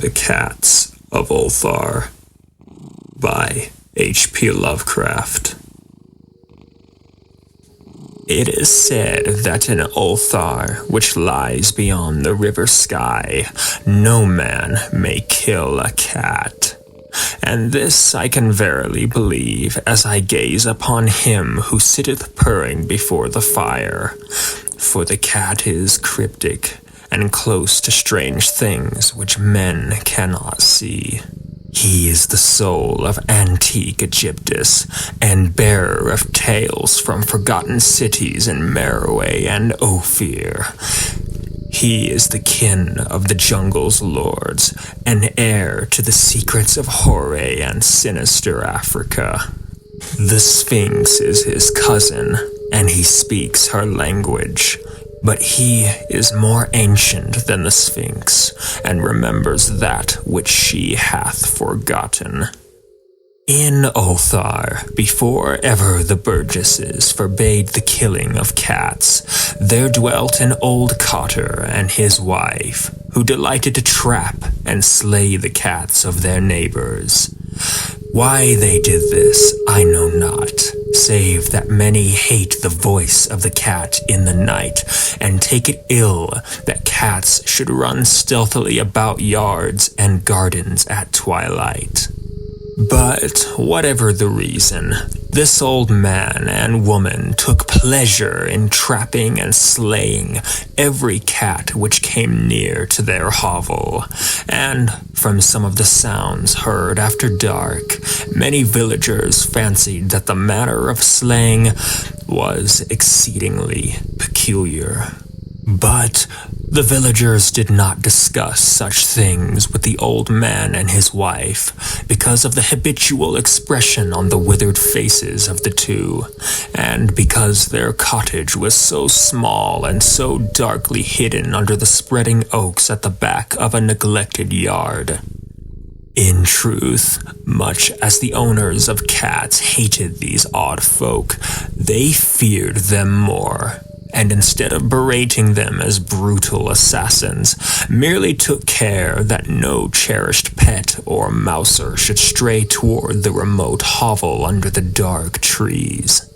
The Cats of Ulthar by H.P. Lovecraft. It is said that in Ulthar, which lies beyond the river sky, no man may kill a cat. And this I can verily believe, as I gaze upon him who sitteth purring before the fire. For the cat is cryptic, and close to strange things which men cannot see. He is the soul of antique Egyptus, and bearer of tales from forgotten cities in Meroe and Ophir. He is the kin of the jungle's lords, and heir to the secrets of Horay and sinister Africa. The Sphinx is his cousin, and he speaks her language. But he is more ancient than the Sphinx, and remembers that which she hath forgotten. In Ulthar, before ever the burgesses forbade the killing of cats, there dwelt an old cotter and his wife, who delighted to trap and slay the cats of their neighbors. Why they did this, I know not, save that many hate the voice of the cat in the night, and take it ill that cats should run stealthily about yards and gardens at twilight. But whatever the reason, this old man and woman took pleasure in trapping and slaying every cat which came near to their hovel, and from some of the sounds heard after dark, many villagers fancied that the manner of slaying was exceedingly peculiar. But the villagers did not discuss such things with the old man and his wife because of the habitual expression on the withered faces of the two, and because their cottage was so small and so darkly hidden under the spreading oaks at the back of a neglected yard. In truth, much as the owners of cats hated these odd folk, they feared them more. And instead of berating them as brutal assassins, merely took care that no cherished pet or mouser should stray toward the remote hovel under the dark trees.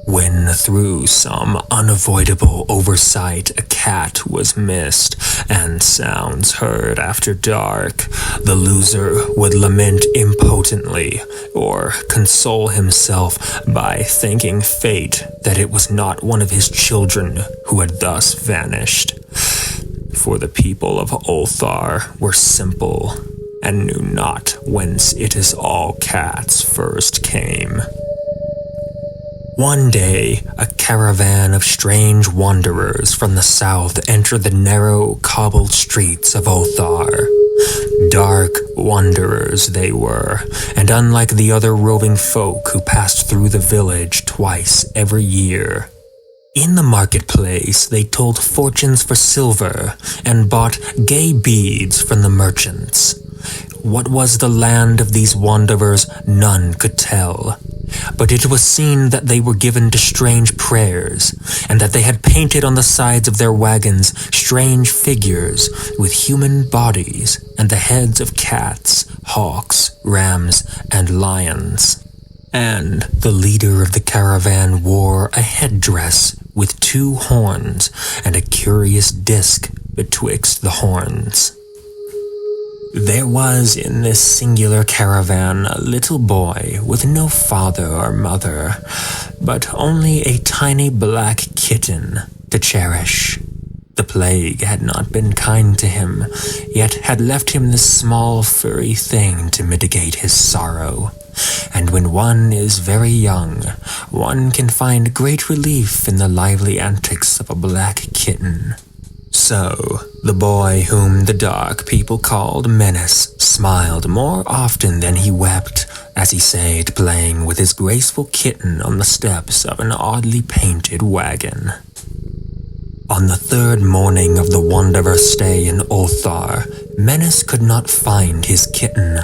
When through some unavoidable oversight a cat was missed, and sounds heard after dark, the loser would lament impotently, or console himself by thanking fate that it was not one of his children who had thus vanished. For the people of Ulthar were simple, and knew not whence it is all cats first came. One day, a caravan of strange wanderers from the south entered the narrow, cobbled streets of Ulthar. Dark wanderers they were, and unlike the other roving folk who passed through the village twice every year. In the marketplace, they told fortunes for silver and bought gay beads from the merchants. What was the land of these wanderers, none could tell. But it was seen that they were given to strange prayers, and that they had painted on the sides of their wagons strange figures with human bodies and the heads of cats, hawks, rams, and lions. And the leader of the caravan wore a headdress with 2 horns and a curious disc betwixt the horns. There was in this singular caravan a little boy with no father or mother, but only a tiny black kitten to cherish. The plague had not been kind to him, yet had left him this small furry thing to mitigate his sorrow. And when one is very young, one can find great relief in the lively antics of a black kitten. So, the boy whom the dark people called Menace smiled more often than he wept as he sat playing with his graceful kitten on the steps of an oddly painted wagon. On the 3rd morning of the wanderer's stay in Ulthar, Menace could not find his kitten,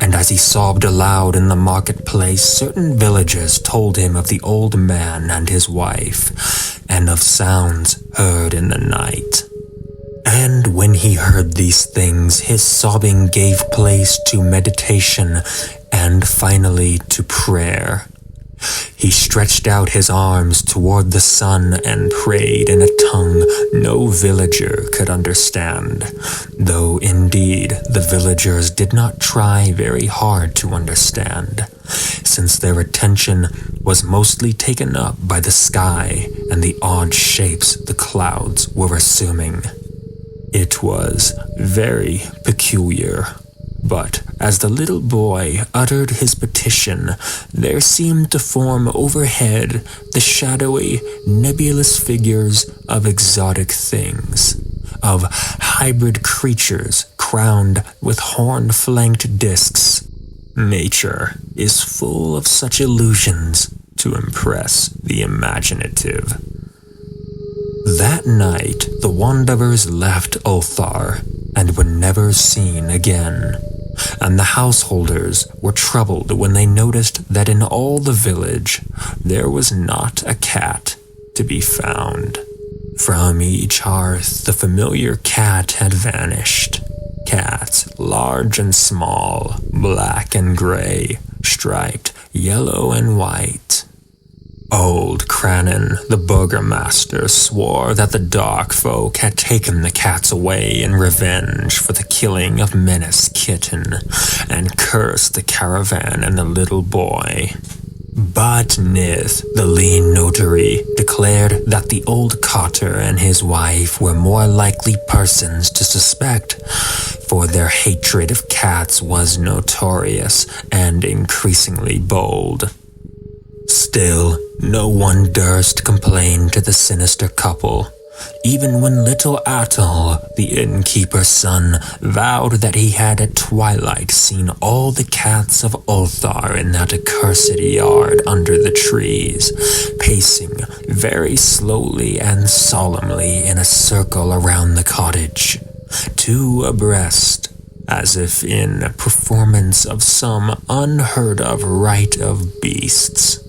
and as he sobbed aloud in the marketplace, certain villagers told him of the old man and his wife, and of sounds heard in the night. And when he heard these things, his sobbing gave place to meditation and finally to prayer. He stretched out his arms toward the sun and prayed in a tongue no villager could understand, though indeed the villagers did not try very hard to understand, since their attention was mostly taken up by the sky and the odd shapes the clouds were assuming. It was very peculiar. But as the little boy uttered his petition, there seemed to form overhead the shadowy, nebulous figures of exotic things, of hybrid creatures crowned with horn-flanked discs. Nature is full of such illusions to impress the imaginative. That night, the wanderers left Ulthar and were never seen again, and the householders were troubled when they noticed that in all the village there was not a cat to be found. From each hearth the familiar cat had vanished. Cats, large and small, black and gray, striped, yellow and white. Old Cranon, the burgomaster, swore that the dark folk had taken the cats away in revenge for the killing of Menace Kitten, and cursed the caravan and the little boy. But Nith, the lean notary, declared that the old cotter and his wife were more likely persons to suspect, for their hatred of cats was notorious and increasingly bold. Still, no one durst complain to the sinister couple, even when little Atul, the innkeeper's son, vowed that he had at twilight seen all the cats of Ulthar in that accursed yard under the trees, pacing very slowly and solemnly in a circle around the cottage, two abreast, as if in performance of some unheard-of rite of beasts.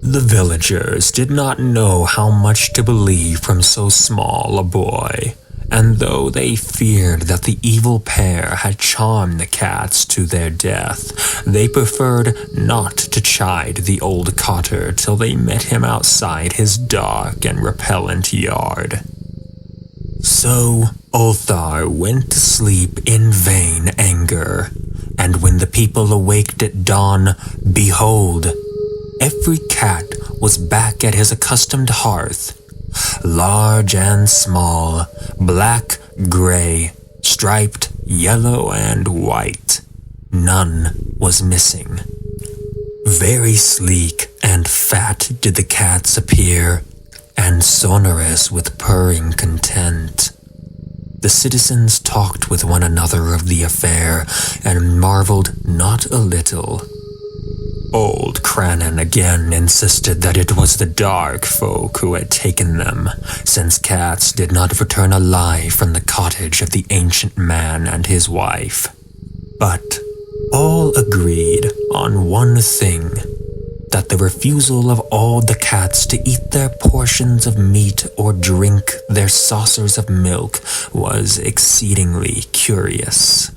The villagers did not know how much to believe from so small a boy, and though they feared that the evil pair had charmed the cats to their death, they preferred not to chide the old cotter till they met him outside his dark and repellent yard. So Ulthar went to sleep in vain anger, and when the people awaked at dawn, behold, every cat was back at his accustomed hearth, large and small, black, gray, striped, yellow, and white. None was missing. Very sleek and fat did the cats appear, and sonorous with purring content. The citizens talked with one another of the affair, and marveled not a little. Old Cranon again insisted that it was the dark folk who had taken them, since cats did not return alive from the cottage of the ancient man and his wife. But all agreed on one thing, that the refusal of all the cats to eat their portions of meat or drink their saucers of milk was exceedingly curious.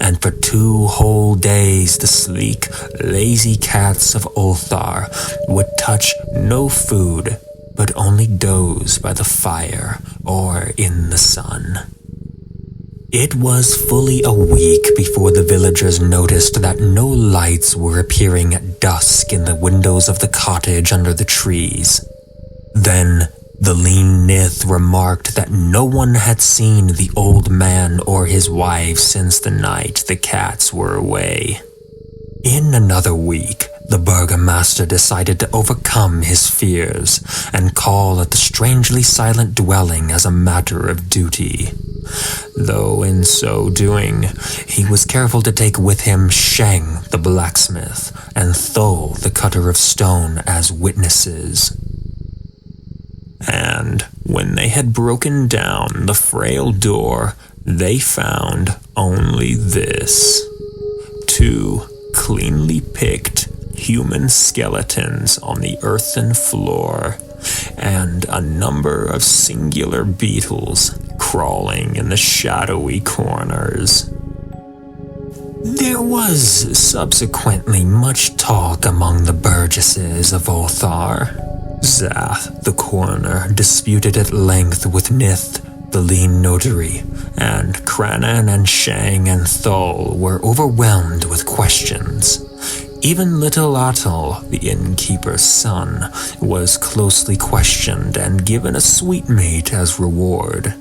And for 2 whole days the sleek, lazy cats of Ulthar would touch no food, but only doze by the fire or in the sun. It was fully a week before the villagers noticed that no lights were appearing at dusk in the windows of the cottage under the trees. Then the lean Nith remarked that no one had seen the old man or his wife since the night the cats were away. In another week, the burgomaster decided to overcome his fears and call at the strangely silent dwelling as a matter of duty. Though in so doing, he was careful to take with him Sheng the blacksmith and Thol the cutter of stone as witnesses. And when they had broken down the frail door, they found only this: 2 cleanly picked human skeletons on the earthen floor, and a number of singular beetles crawling in the shadowy corners. There was subsequently much talk among the burgesses of Ulthar. Zath, the coroner, disputed at length with Nith, the lean notary, and Cranan and Shang and Thul were overwhelmed with questions. Even little Atal, the innkeeper's son, was closely questioned and given a sweetmeat as reward.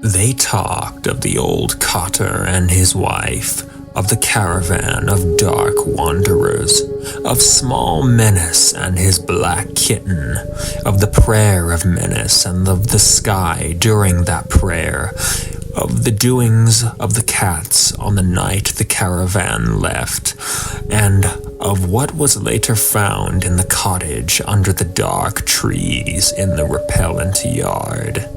They talked of the old cotter and his wife, of the caravan of dark wanderers, of Small Menace and his black kitten, of the prayer of Menace and of the sky during that prayer, of the doings of the cats on the night the caravan left, and of what was later found in the cottage under the dark trees in the repellent yard.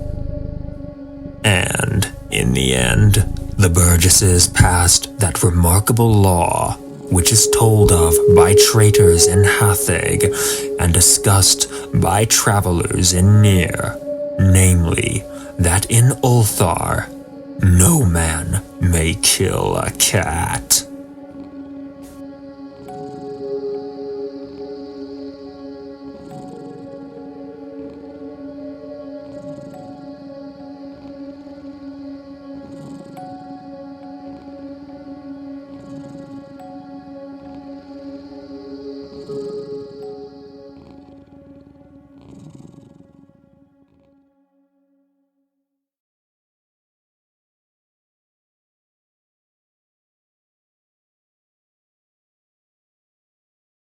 And, in the end, the burgesses passed that remarkable law, which is told of by traitors in Hatheg and discussed by travelers in Nir, namely, that in Ulthar, no man may kill a cat.